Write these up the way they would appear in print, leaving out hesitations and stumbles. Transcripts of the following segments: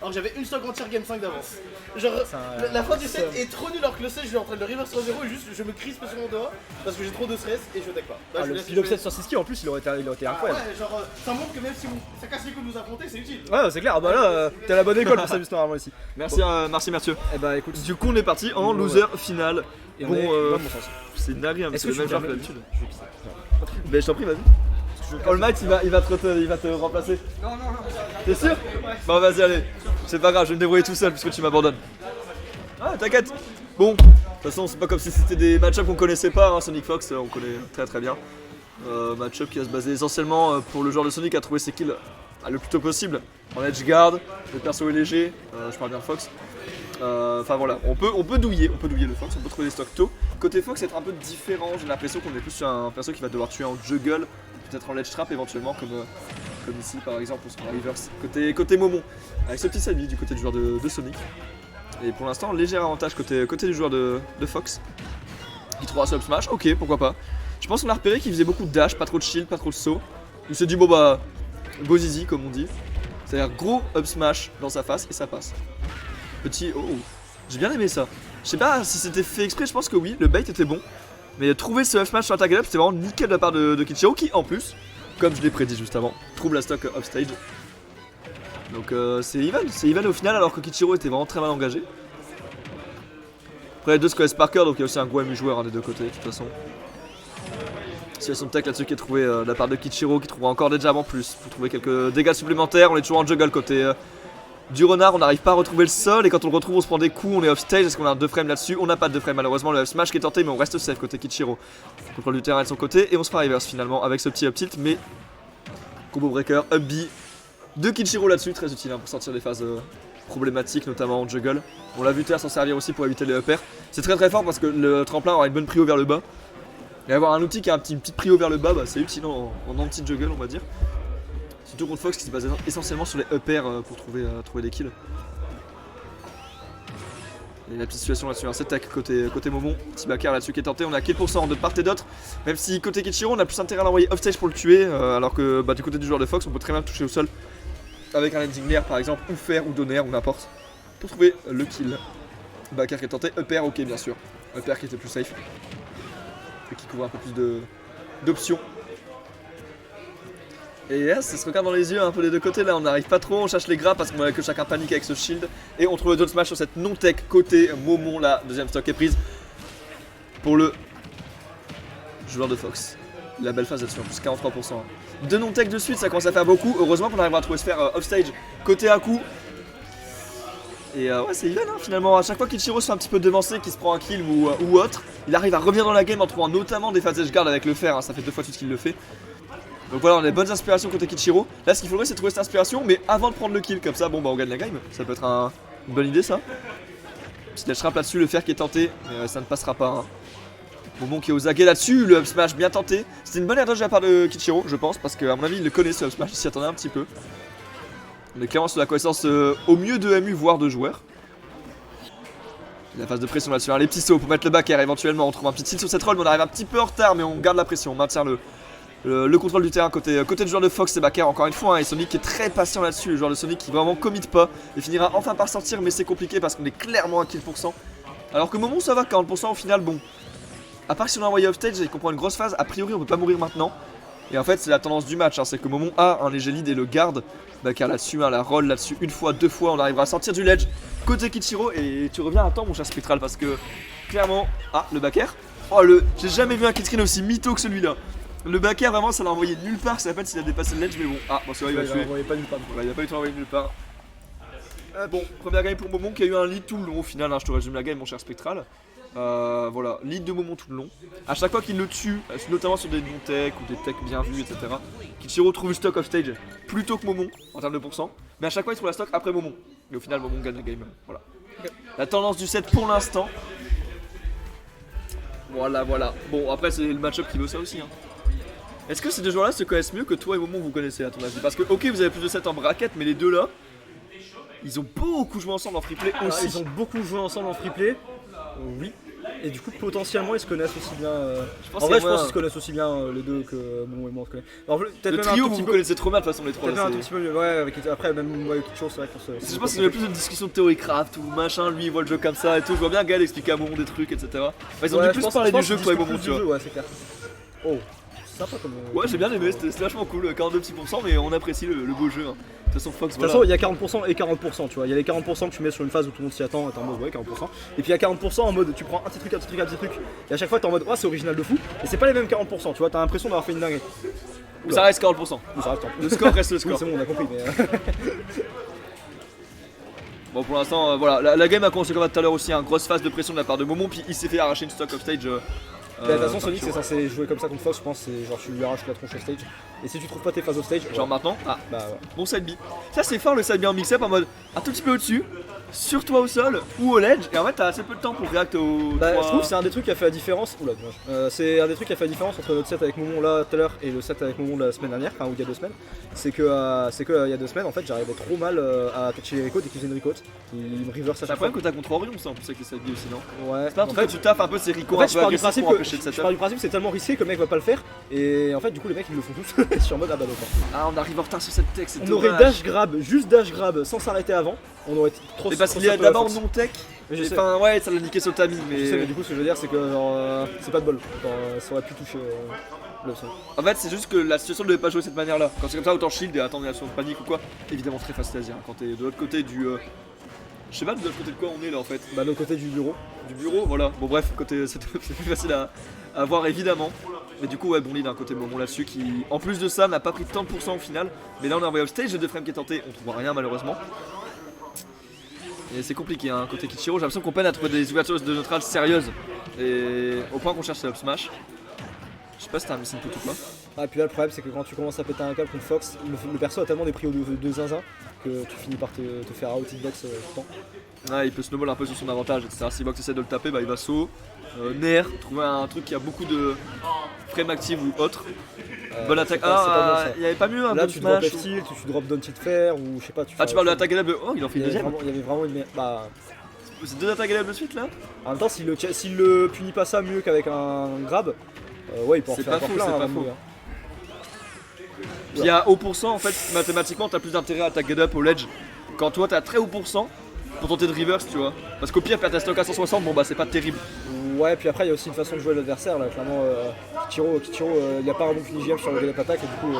alors que j'avais une stock entière game 5 d'avance. Genre, la fin du set est trop nulle alors que le set je suis en train de le reverse 3-0 et juste je me crispe sur mon doigt parce que j'ai trop de stress et je deck pas. Bah, Le upset sur Siski en plus il aurait été incroyable. Ouais, genre ça montre que même si ça casse les couilles de nous affronter, c'est utile. Ouais, c'est clair, bah là t'es à la bonne école pour ça juste normalement ici. Merci, merci Mathieu. Et bah écoute, Du coup on est parti en loser final. et Bon, dans mon sens. c'est narré, hein, Est-ce c'est que le même tu genre que permets- d'habitude. Je vais pisser. Mais je t'en prie, vas-y. All Might il va te remplacer. Non. T'es sûr? Bon vas-y allez. C'est pas grave, je vais me débrouiller tout seul puisque tu m'abandonnes. Ah t'inquiète. Bon, de toute façon c'est pas comme si c'était des match-ups qu'on connaissait pas, hein. Sonic Fox on connaît très bien. Match-up qui va se baser essentiellement pour le joueur de Sonic à trouver ses kills le plus tôt possible. En edge guard, le perso est léger, je parle bien de Fox. Enfin voilà, on peut douiller le Fox, on peut trouver des stocks tôt. Côté Fox c'est un peu différent, j'ai l'impression qu'on est plus sur un perso qui va devoir tuer en juggle, peut-être en ledge trap éventuellement comme ici par exemple ou sur un reverse. Côté Momon, avec ce petit salut du côté du joueur de Sonic. Et pour l'instant léger avantage côté du joueur de Fox. Qui trouvera ce up smash, ok pourquoi pas. Je pense qu'on a repéré qu'il faisait beaucoup de dash, pas trop de shield, pas trop de saut. Il s'est dit bon bah go zizi comme on dit. C'est-à-dire gros up smash dans sa face et ça passe. Petit oh, j'ai bien aimé ça. Je sais pas si c'était fait exprès, je pense que oui, le bait était bon. Mais trouver ce up smash sur un tag up c'était vraiment nickel de la part de Kichiro qui en plus, comme je l'ai prédit juste avant, trouve la stock upstage. Donc c'est even au final alors que Kichiro était vraiment très mal engagé. Après les deux se connaissent par cœur donc il y a aussi un gros MU joueur des deux côtés de toute façon. Situation de tech là-dessus qui est trouvée de la part de Kichiro qui trouvera encore des jabs en plus pour trouver quelques dégâts supplémentaires. On est toujours en juggle côté du renard, on n'arrive pas à retrouver le sol et quand on le retrouve on se prend des coups, on est off stage. Est-ce qu'on a un 2 frames là-dessus? On n'a pas de 2 frames malheureusement, le smash qui est tenté mais on reste safe côté Kichiro. Contrôle du terrain de son côté et on se fera reverse finalement avec ce petit up tilt mais combo breaker, up B de Kichiro là-dessus, très utile hein, pour sortir des phases problématiques notamment en juggle. On l'a vu Terre s'en servir aussi pour éviter les uppers. C'est très fort parce que le tremplin aura une bonne prio vers le bas. Et avoir un outil qui a une petite prio vers le bas, bah, c'est utile en anti-juggle on va dire. Surtout contre Fox qui se base essentiellement sur les uppers pour trouver des kills. Et la petite situation là-dessus, hein, c'est tac côté Momon, petit backer là-dessus qui est tenté, on a kill % de part et d'autre. Même si côté Kichiro on a plus intérêt à l'envoyer offstage pour le tuer, alors que bah, du côté du joueur de Fox on peut très bien le toucher au sol. Avec un landing near par exemple, ou faire ou donner ou n'importe. Pour trouver le kill. Backer qui est tenté, upper ok bien sûr. Upper qui était plus safe. Et qui couvre un peu plus d'options. Et là, ça se regarde dans les yeux un peu des deux côtés. Là, on n'arrive pas trop, on cherche les gras parce qu'on voit que chacun panique avec ce shield. Et on trouve le down smash sur cette non-tech côté Momon. La deuxième stock est prise pour le joueur de Fox. La belle phase là-dessus, en plus 43%. Deux non-tech de suite, ça commence à faire beaucoup. Heureusement qu'on arrivera à trouver sphère offstage côté Aku. Et ouais, c'est even hein, finalement. À chaque fois qu'Ichiro se fait un petit peu devancer, qu'il se prend un kill ou autre, il arrive à revenir dans la game en trouvant notamment des phases edge guard avec le fer. Hein, ça fait 2 fois tout ce qu'il le fait. Donc voilà, on a des bonnes inspirations côté Kichiro. Là, ce qu'il faudrait, c'est trouver cette inspiration, mais avant de prendre le kill. Comme ça, bon, bah on gagne la game. Ça peut être une bonne idée, ça. Petite edge trap là-dessus, le fer qui est tenté, mais ça ne passera pas. Hein. Momon qui est aux aguets là-dessus, le up smash bien tenté. C'était une bonne air dodge de la part de Kichiro, je pense, parce qu'à mon avis, il le connaît ce up smash, il s'y attendait un petit peu. On est clairement sur la connaissance au mieux de MU, voire de joueurs. La phase de pression là-dessus, hein. Les petits sauts pour mettre le backer éventuellement. On trouve un petit tilt sur cette roll, mais on arrive un petit peu en retard, mais on garde la pression, on maintient le contrôle du terrain côté du joueur de Fox et backer encore une fois. Hein. Et Sonic qui est très patient là-dessus, le joueur de Sonic qui vraiment commit pas et finira enfin par sortir, mais c'est compliqué parce qu'on est clairement à kill %. Alors que Momon ça va, 40% au final, bon. À part si on a envoyé offstage et qu'on prend une grosse phase, a priori on peut pas mourir maintenant. Et en fait c'est la tendance du match, hein. C'est que Momon a un léger lead et le garde. Backer là-dessus, hein, la roll là-dessus, une fois, 2 fois, on arrivera à sortir du ledge côté Kichiro. Et tu reviens à temps mon cher Spectral parce que clairement. Ah le backer. Oh j'ai jamais vu un kill screen aussi mytho que celui-là. Le backer vraiment ça l'a envoyé nulle part, ça s'appelle s'il a dépassé le ledge mais bon. Ah bon c'est vrai il va tuer. Il pas nulle part. Ouais, il a pas eu le temps d'envoyer nulle part. Bon, première game pour Momon qui a eu un lead tout le long au final, hein, je te résume la game mon cher Spectral. Voilà, lead de Momon tout le long. A chaque fois qu'il le tue, notamment sur des non-tech ou des tech bien vus, etc. Kichiro trouve le stock off stage plus tôt que Momon en termes de %, mais à chaque fois il trouve la stock après Momon. Et au final Momon gagne la game. Voilà. La tendance du set pour l'instant. Voilà. Bon après c'est le match-up qui veut ça aussi. Hein. Est-ce que ces deux joueurs là se connaissent mieux que toi et Momon vous connaissez à ton avis? Parce que ok vous avez plus de sets en bracket mais les deux là ils ont beaucoup joué ensemble en free play aussi. Ils ont beaucoup joué ensemble en free play. Oui. Et du coup, potentiellement, ils se connaissent aussi bien. pense En qu'il y vrai, a je pense moyen. qu'ils se connaissent aussi bien les deux que Momo et moi on se connaît. Alors, peut-être Le même trio, un tout vous petit vous peu. connaissez trop mal de toute façon les trois. Peut-être là, même un c'est- tout petit peu mieux. Ouais, après, même ouais, quelque chose, c'est vrai qu'on se. Je pense qu'il y avait plus une discussion de théorie craft ou machin, lui il voit le jeu comme ça et tout. Je vois bien Gaël expliquer à Momon des trucs, etc. Enfin, ils ont dû plus parler du jeu que toi et Momon, tu vois. Ouais, c'est clair. Oh, c'est sympa comme. Ouais, j'ai bien aimé, c'était vachement cool. 42 petits pourcents, mais on apprécie le beau jeu. Hein. De toute façon, Fox, De toute voilà. façon, il y a 40% et 40%, tu vois. Il y a les 40% que tu mets sur une phase où tout le monde s'y attend, et t'es en mode ouais, 40%. Et puis il y a 40% en mode tu prends un petit truc, un petit truc, un petit truc. Et à chaque fois, t'es en mode oh, c'est original de fou. Et c'est pas les mêmes 40%, tu vois. T'as l'impression d'avoir fait une dinguerie. Mais ça reste 40%. Mais ça reste Le score reste le Oui, score. c'est bon, on a compris. Mais Bon, pour l'instant, voilà. La game a commencé comme tout à l'heure aussi. Une grosse phase de pression de la part de Momon, puis il s'est fait arracher une stock off stage. de toute façon, Sonic, c'est censé jouer comme ça contre Fox, je pense. C'est genre tu lui arraches la tronche au stage. Et si tu trouves pas tes phases au stage, Genre maintenant, ah, bah ouais. bon side B. Ça c'est fort le side B en mix-up en mode un tout petit peu au-dessus, sur toi au sol ou au ledge, et en fait t'as assez peu de temps pour react au. Bah, 3... je trouve que c'est un des trucs qui a fait la différence. Oula, dommage. C'est un des trucs qui a fait la différence entre notre set avec Momon là tout à l'heure et le set avec Momon la semaine dernière, enfin ou il y a 2 semaines. C'est que il y a 2 semaines en fait j'arrivais trop mal à toucher les records dès qu'ils faisaient une record. Il me reverse à C'est un chaque fois. problème que t'as contre Orion, ça, on sait que c'est side B aussi, non? Ouais. C'est pas un truc que tu taffes un peu ces ricots En un fait, peu agressifs pour empêcher de je setup. pars du principe que c'est tellement risqué que le mec va pas le faire. Et en fait, du coup, les mecs ils le font tous. Je suis en mode ah bah d'accord. Ah, on arrive en retard sur cette tech, c'est On dommage. aurait dash grab, juste dash grab sans s'arrêter avant. On aurait trop. Mais parce trop qu'il est simple, d'abord Fox. non tech. Mais je sais. Enfin, ouais, ça l'a niqué sur le timing, Je sais, mais mais. du coup, ce que je veux dire, c'est que genre, c'est pas de bol. Genre, ça aurait pu toucher l'option. En fait, c'est juste que la situation ne devait pas jouer de cette manière là. Quand c'est comme ça, autant shield et attendre une action de panique ou quoi. Évidemment, très facile à dire. Quand t'es de l'autre côté du. Je sais pas de l'autre côté de quoi on est là en fait. Bah, de l'autre côté du bureau. Du bureau, voilà. Bon, bref, côté c'est plus facile à voir évidemment. Mais du coup, ouais, bon lead d'un côté Momon là-dessus qui, en plus de ça, n'a pas pris tant de pourcents au final. Mais là, on a envoyé upstage, j'ai 2 frames qui est tenté, on trouve rien malheureusement. Et c'est compliqué, hein, côté Kichiro, j'ai l'impression qu'on peine à trouver des ouvertures de neutral sérieuses. Et au point qu'on cherche le up smash. Je sais pas si t'as un missing put ou pas. Ah, et puis là, le problème, c'est que quand tu commences à péter un câble contre Fox, le perso a tellement des prix de zinzin que tu finis par te faire out hitbox tout le temps. Ouais, il peut snowball un peu sur son avantage, etc. Si Vox essaie de le taper, bah il va saut, Nair, trouver un truc qui a beaucoup de frame active ou autre. Bonne attaque. c'est pas bon, ça. Il y avait pas mieux un Là, bon tu drop smash. F-tilt, tu drop down tilt fair, ou je sais pas. Ah, tu parles de l'attaque élève de. Oh, il en fait une deuxième. Il y avait vraiment une. Bah. C'est 2 attaques élèves de suite là. En même temps, s'il le punit pas ça mieux qu'avec un grab, ouais, il peut en C'est faire pas encore faux, plein. c'est pas hein, faux. mourir. Puis à haut pourcent, en fait, mathématiquement, t'as plus d'intérêt à attaquer up au ledge. Quand toi t'as très haut pourcent pour tenter de reverse, tu vois. Parce qu'au pire, perdre ta stock à 160, bon bah c'est pas terrible. Ouais, puis après, il y a aussi une façon de jouer l'adversaire. Là, clairement, Kichiro, il a pas un bon finish sur le get up attack, et du coup,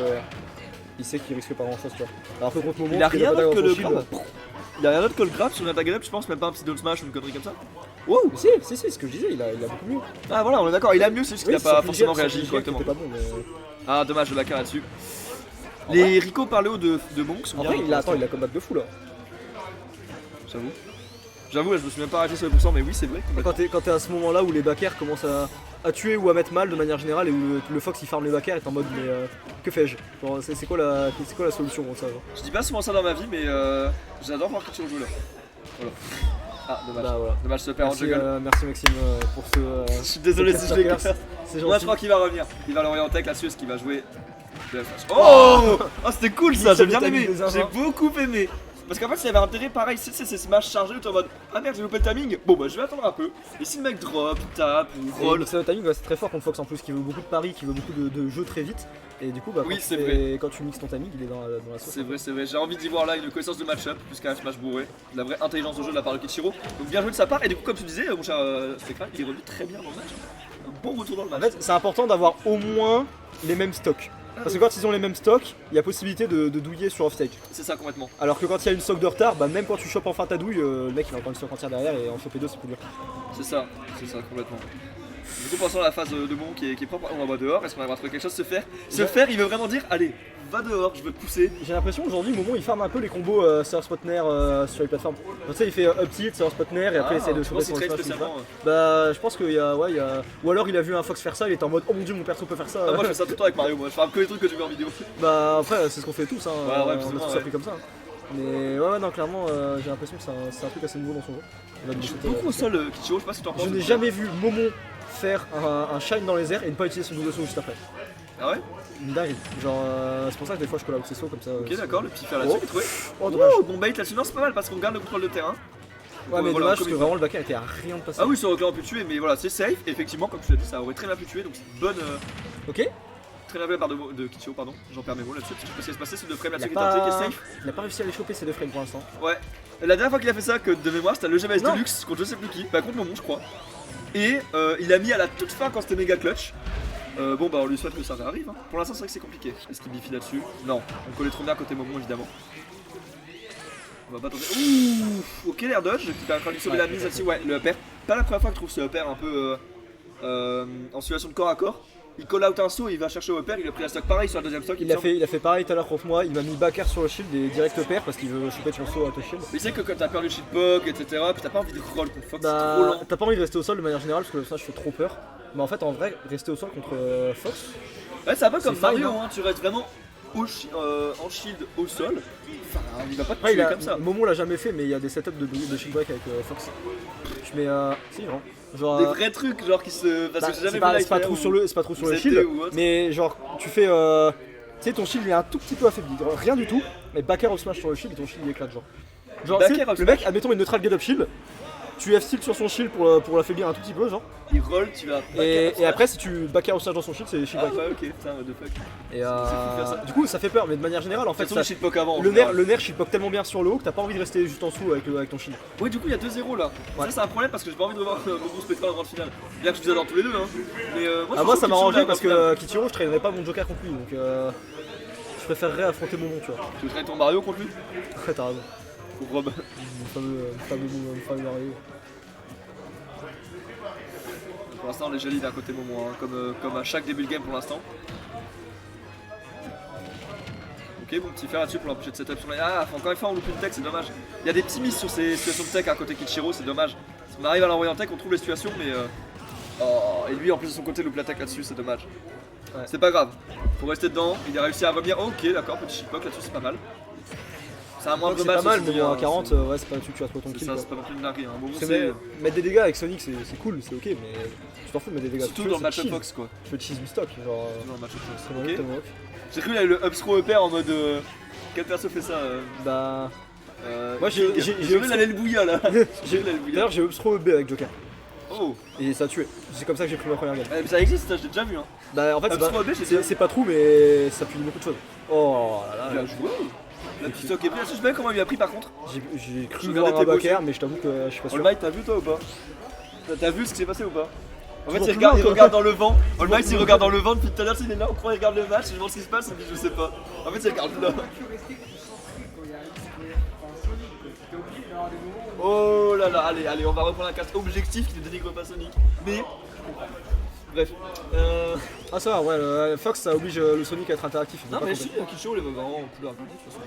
il sait qu'il risque pas grand chose, tu vois. Alors que contre Momon, Il a qui rien get up d'autre que attack le dans son grab. Il a rien d'autre que le grab sur une attaque up, je pense, même pas un petit down smash ou une connerie comme ça. Wow! shield. Si, c'est ce que je disais, il a beaucoup mieux. Ah voilà, on est d'accord, il a mieux, c'est juste qu'il a Oui, pas sur forcément Flight Jet, réagi sur Flight Jet, correctement. c'était pas bon, mais. Ah dommage, de la carre là-dessus. Les Rico par le haut de Bonk sont Après, bien. il a combat de fou là. J'avoue. J'avoue, là je me suis même pas arrêté sur le pourcent, mais oui, c'est vrai. Quand t'es à ce moment là où les backers commencent à tuer ou à mettre mal de manière générale et où le Fox il farm les backers et t'es en mode mais que fais-je? Genre, c'est quoi la solution pour ça genre. Je dis pas souvent ça dans ma vie, mais j'adore voir Kichiro jouer là. Voilà. Ah, dommage. Bah, voilà. Dommage, se perd en Merci, jungle. merci Maxime pour ce. Je suis désolé si je l'ai podcast. fait. C'est Moi je gentil. crois qu'il va revenir. Il va l'orienter avec la Suisse qui va jouer. Oh, oh c'était cool ça, j'ai bien aimé. J'ai beaucoup aimé. Parce qu'en fait, s'il y avait intérêt, pareil, c'est smash chargé où t'es en mode ah merde, j'ai loupé le timing. Bon bah je vais attendre un peu. Et si le mec drop, tape ou roll. C'est le timing, ouais, c'est très fort contre Fox en plus qui veut beaucoup de paris, qui veut beaucoup de jeux très vite. Et du coup, bah, Oui, quand, c'est tu vrai. quand tu mixes ton timing, il est dans la sauce. C'est vrai, j'ai envie d'y voir là une connaissance de match-up plus qu'un smash bourré. De la vraie intelligence de jeu de la part de Kichiro. Donc bien joué de sa part. Et du coup, comme tu disais, mon cher Stéphane, il est revenu très bien dans le match. Un bon retour dans le En match. fait, c'est important d'avoir au moins les mêmes stocks. Parce que quand ils ont les mêmes stocks, il y a possibilité de douiller sur off-stage. C'est ça complètement. Alors que quand il y a une stock de retard, bah même quand tu chopes enfin ta douille, le mec il va encore une stock entière derrière et en choper deux c'est plus dur. C'est ça complètement. Du coup, passons à la phase de Mon qui est propre. On va dehors. Est-ce qu'on va trouver quelque chose se faire? Se faire, il veut vraiment dire allez, va dehors, je veux te pousser. J'ai l'impression aujourd'hui, Momon il farme un peu les combos Server Spot Nair sur les plateformes. Tu sais, il fait up tilt, Server Spot Nair et après il essaie de je choper pense son qu'il smash. trade ou quoi. spécialement. Bah je pense qu'il y a. Ouais, il y a. Ou alors il a vu un Fox faire ça, il était en mode oh mon dieu mon perso peut faire ça. Ah, moi je fais ça tout le temps avec Mario, moi je fais que les trucs que tu veux en vidéo. Bah après c'est ce qu'on fait tous, hein. Ouais, on a absolument, tous ouais. appris comme ça. hein. Mais ouais, non clairement j'ai l'impression que c'est un truc assez nouveau dans son jeu. Il va Je nous joue sauter, beaucoup au sol, Kichiro, je sais pas si tu en penses. Je n'ai jamais vu Momon faire un shine dans les airs et ne pas utiliser son double saut juste après. Ah ouais? Une dinguerie. Genre c'est pour ça que des fois je colle out ses sauts comme ça. Ok, d'accord, le petit fer là-dessus, Oh. il est trouvé. Oh dommage. Oh, bon bait là-dessus, non, c'est pas mal parce qu'on garde le contrôle de terrain. Ouais, mais voilà, dommage parce comme que il- vraiment le backer était à rien de passer. Ah oui, ça aurait clairement pu tuer, mais voilà, c'est safe. Effectivement, comme tu l'as dit, ça aurait très bien pu tuer. Donc c'est une bonne. Ok. Très bien de la part de Kichiro, pardon. J'en perds mes mots là-dessus. Parce que je sais pas ce qui va se passer. C'est de frame Il a, là-dessus qui est tenté, qui est pas... safe. il a pas réussi à les choper ces 2 frames pour l'instant. Ouais. La dernière fois qu'il a fait ça, que de mémoire, c'était le GMS Non. Deluxe contre je sais plus qui. Bah, contre Momon, je crois. Et il a mis à la toute fin quand c'était méga clutch. Bon, bah, on lui souhaite que ça arrive. Hein. Pour l'instant, c'est vrai que c'est compliqué. Est-ce qu'il bifie là-dessus? Non. On collait trop bien côté Momon, évidemment. On va pas tenter. Ouh, ok, l'air dodge qui permettra de lui sauver la mise là-dessus. Ouais, le upper. Pas la première fois que je trouve ce upper un peu en situation de corps à corps. Il call out un saut, il va chercher au upper, il a pris la stock pareil sur la deuxième stock. Il a fait pareil tout à l'heure contre moi, il m'a mis backer sur le shield et direct upper parce qu'il veut choper ton saut à ton shield. Mais c'est que quand t'as peur du shit poke, etc., puis t'as pas envie de roll contre Fox, c'est trop Bah, lent. t'as pas envie de rester au sol de manière générale parce que le personnage fait trop peur. Mais en fait, en vrai, rester au sol contre Fox, Ouais, c'est un peu comme c'est Mario, fine, hein. Tu restes vraiment en shield au sol. Enfin, il va pas te après, tuer comme ça. Momo l'a jamais fait, mais il y a des setups de shield break avec Fox. Mais si, vraiment. Genre, Des vrais trucs, genre qui se. Parce que j'ai jamais c'est vu pas, live c'est pas faire trop ou- sur le, c'est pas trop sur le ZT shield, ou autre. mais genre tu fais, tu sais ton shield il est un tout petit peu affaibli, rien du tout, mais backer up smash sur le shield et ton shield il éclate genre. Genre Backer tu sais, up le mec, admettons une neutral get up shield, tu F-tilt sur son shield pour l'affaiblir un tout petit peu genre, Il roll, tu vas. et après si tu backer up smash dans son shield c'est shield Ah break. ouais, ok, putain, what the fuck. Et fou de faire ça. du coup ça fait peur, mais de manière générale en fait Fait ça, le shit poke avant. en le général. nerf shield poke tellement bien sur le haut que t'as pas envie de rester juste en dessous avec ton shield. Oui, du coup, il y a 2-0 là. Ouais. Ça, c'est un problème parce que j'ai pas envie de revoir Momo se péter en grande finale. Bien que je vous adore tous les deux, hein. Mais moi, Ah moi ça m'a arrangé parce que. que Kichiro je traînerais pas mon joker contre lui donc je préférerais affronter mon nom tu vois. Tu traînes ton Mario contre lui? Ouais t'as raison. Pour Rob. Mon fameux Mario. Pour l'instant, on est joli d'un côté Momo, hein, comme à chaque début de game pour l'instant. Ok, bon petit fer là-dessus pour l'empêcher de setup sur la. Ah, encore une fois, on loupe une tech, c'est dommage. Il y a des petits miss sur ces situations de tech à côté Kichiro, c'est dommage. Si on arrive à l'envoyer en tech, on trouve les situations, mais. Oh, et lui en plus de son côté loupe la tech là-dessus, c'est dommage. Ouais. C'est pas grave, faut rester dedans, il a réussi à revenir. Ok, d'accord, petit shitpoke là-dessus, c'est pas mal. C'est un moindre C'est match. pas mal, aussi, mais bon, hein, à 40, c'est- ouais, c'est pas là-dessus que tu vas trouver ton c'est kill. ça, quoi. c'est pas non plus une dinguerie. Hein. Bon, C'est c'est mettre des dégâts avec Sonic, c'est cool, c'est ok, mais tu t'en fous de mettre des dégâts. surtout Tu dans veux, le c'est match-up cheese. box quoi. Tu veux cheese stock, genre. Dans le match-up box. Tellement Ok. rock, tellement rock. J'ai cru qu'il y avait le up throw upper en mode. Quel perso fait ça Bah. Moi, j'ai vu l'Alléluia là. J'ai vu l'Alléluia. D'ailleurs, j'ai Upstro B avec Joker. Oh, Et ça a tué. C'est comme ça que j'ai pris ma première game. mais ça existe, ça, j'ai déjà vu. Hein. Bah, en fait, Upstro B, j'ai déjà vu. c'est pas trou, mais ça punit beaucoup de choses. Oh là là. Bien joué. La petite stock est bien. Je sais pas comment il a pris par contre. J'ai cru Je voir regardais un tes backer, mots mais je t'avoue que je suis pas sûr. All Might, t'as vu toi ou pas? T'as vu ce qui s'est passé ou pas? En fait, Toujours il plus loin, regarde toi. dans le vent. All Might, il regarde dans le vent depuis tout à l'heure. Il est là, on croit, il regarde le match. Je demande ce qui se passe. Il dit, je sais pas. En fait, il regarde là. Oh là là, allez, on va reprendre un cast objectif qui ne dénigre pas Sonic. Mais. Bref. Ah, ça va, ouais, le Fox ça oblige le Sonic à être interactif. il veut Non, pas mais compter. si, Kicho, les vraiment en couleur de toute façon.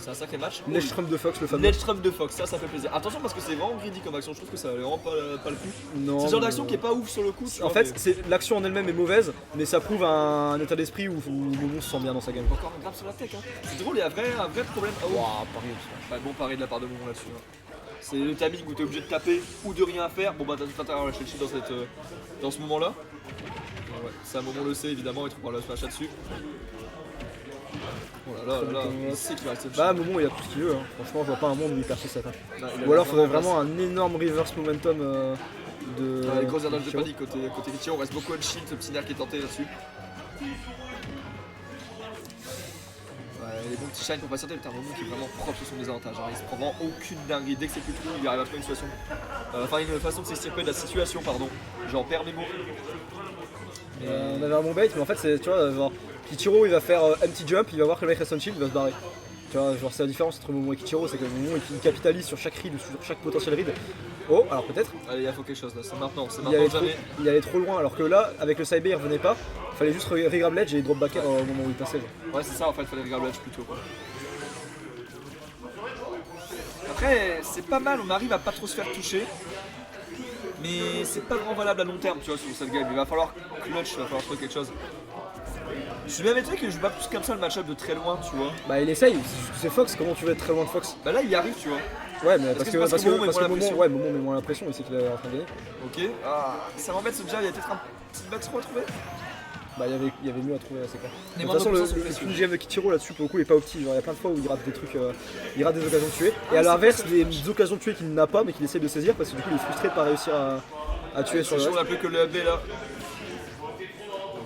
C'est un sacré match. Ledge-trump de Fox, le fameux. Ledge-trump de Fox, ça fait plaisir. Attention parce que c'est vraiment greedy comme action, je trouve que ça valait vraiment pas le coup. Non, C'est le genre mais- d'action qui est pas ouf sur le coup. tu En vois, fait, l'action en elle-même est mauvaise, mais ça prouve un état d'esprit où Momo se sent bien dans sa game. mais encore un grave sur la tech. Hein. C'est drôle, il y a un vrai problème. Ah, oh. Waouh, pareil. Bah, bon pari de la part de Momo là-dessus. Hein. C'est le timing où t'es obligé de taper ou de rien faire. Bon bah t'as tout intérêt à lâcher le shit dans ce moment là. Bon, ouais, ça Momo le sait évidemment, il trouvera le smash là-dessus. Oh là là, il sait qu'il va rester le Bah, shit. Momo il a tout ce qu'il veut. Hein. Franchement, je vois pas un monde où il perd ce set. Hein. Bah, il a Ou alors, le faudrait temps en vraiment un énorme reverse momentum de. place. Les grosses attaques de Kichiro. panique côté Kichiro, on reste beaucoup on shield, ce petit nerf qui est tenté là-dessus. Ouais, les bons petits shines pour patienter, mais t'as un moment qui est vraiment propre sur son désavantage. Hein. Il se prend vraiment aucune dinguerie. Dès que c'est plus trou, il arrive à trouver une situation. Enfin, une façon de s'extirper de la situation, pardon. J'en perds mes mots. On avait un bon bait, mais en fait, c'est, tu vois, genre, Kichiro il va faire empty jump, il va voir que le mec reste on shield, il va se barrer. Tu vois, genre, c'est la différence entre Momo et Kichiro, c'est que Momo il capitalise sur chaque read, sur chaque potentiel read. Oh, alors peut-être, Allez, il faut quelque chose là, c'est maintenant il allait, ou trop, jamais. il allait trop loin, alors que là, avec le side B il revenait pas, fallait juste regrab ledge et drop back au moment où il passait. Genre. Ouais, c'est ça en fait, fallait regarder l'edge plutôt. Quoi. Après, c'est pas mal, on arrive à pas trop se faire toucher. Mais c'est pas vraiment valable à long terme, tu vois, sur cette game. Il va falloir clutch, il va falloir trouver quelque chose. Je suis même étonné que je joue pas plus comme ça le match-up de très loin, tu vois. Bah, il essaye, c'est Fox, comment tu veux être très loin de Fox? Bah là, il y arrive, tu vois. Ouais, mais que c'est parce que Momo met moins la pression. ouais, Momo met moins la pression, il sait qu'il est en train de gagner. Ok. Ah, ça m'embête ce jab, il y a peut-être un petit backthrow à trouver. Bah il y avait mieux à trouver, c'est clair. Les De mains toute façon, de le puissance sont précieuses. GM de Kichiro là-dessus pour le coup il est pas opti, genre il y a plein de fois où il rate des trucs, il rate des occasions de tuer. Et à l'inverse, des occasions de tuer qu'il n'a pas mais qu'il essaie de saisir parce que du coup il est frustré de pas réussir à tuer sur le On reste. n'a plus que le AB là.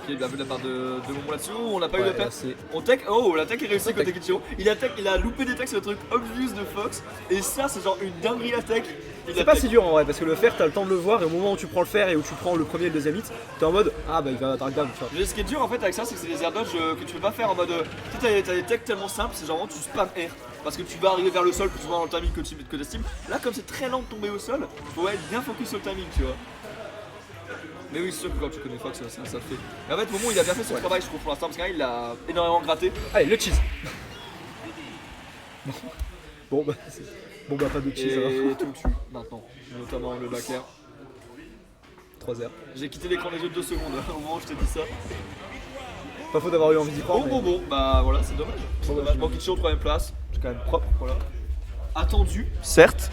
Ok, bien vu de la part de Momon là-dessus. Oh, on n'a pas eu Ouais, de perte. là, c'est- On tech. Oh, l'attaque est réussie On côté tech. Kichiro. Il a loupé des techs sur le truc obvious de Fox. Et ça, c'est genre une dinguerie la tech. Il C'est a pas tech. si dur en vrai parce que le fer t'as le temps de le voir et au moment où tu prends le fer et où tu prends le premier et le deuxième hit, t'es en mode ah bah il va drag down tu vois. Mais ce qui est dur en fait avec ça, c'est que c'est des air dodge que tu peux pas faire en mode. Tu sais, t'as des techs tellement simples, c'est genre vraiment tu spam air. Parce que tu vas arriver vers le sol plus souvent dans le timing que t'estimes. Là, comme c'est très lent de tomber au sol, faut être bien focus sur le timing, tu vois. Mais oui, c'est sûr que quand tu connais Fox, ça le fait. Mais en fait, Momo il a bien fait son travail, je trouve, pour l'instant, parce qu'il a énormément gratté. Allez le cheese. Bon bah pas de cheese alors. Et tout le tue maintenant, notamment le back air. 3 heures. J'ai quitté l'écran des yeux de 2 secondes au moment où je t'ai dit ça. Pas faute d'avoir eu envie d'y prendre. Bon, bah voilà, c'est dommage. C'est dommage. Bon, Kichiro, 3ème place, c'est quand même propre, voilà. Attendu, certes,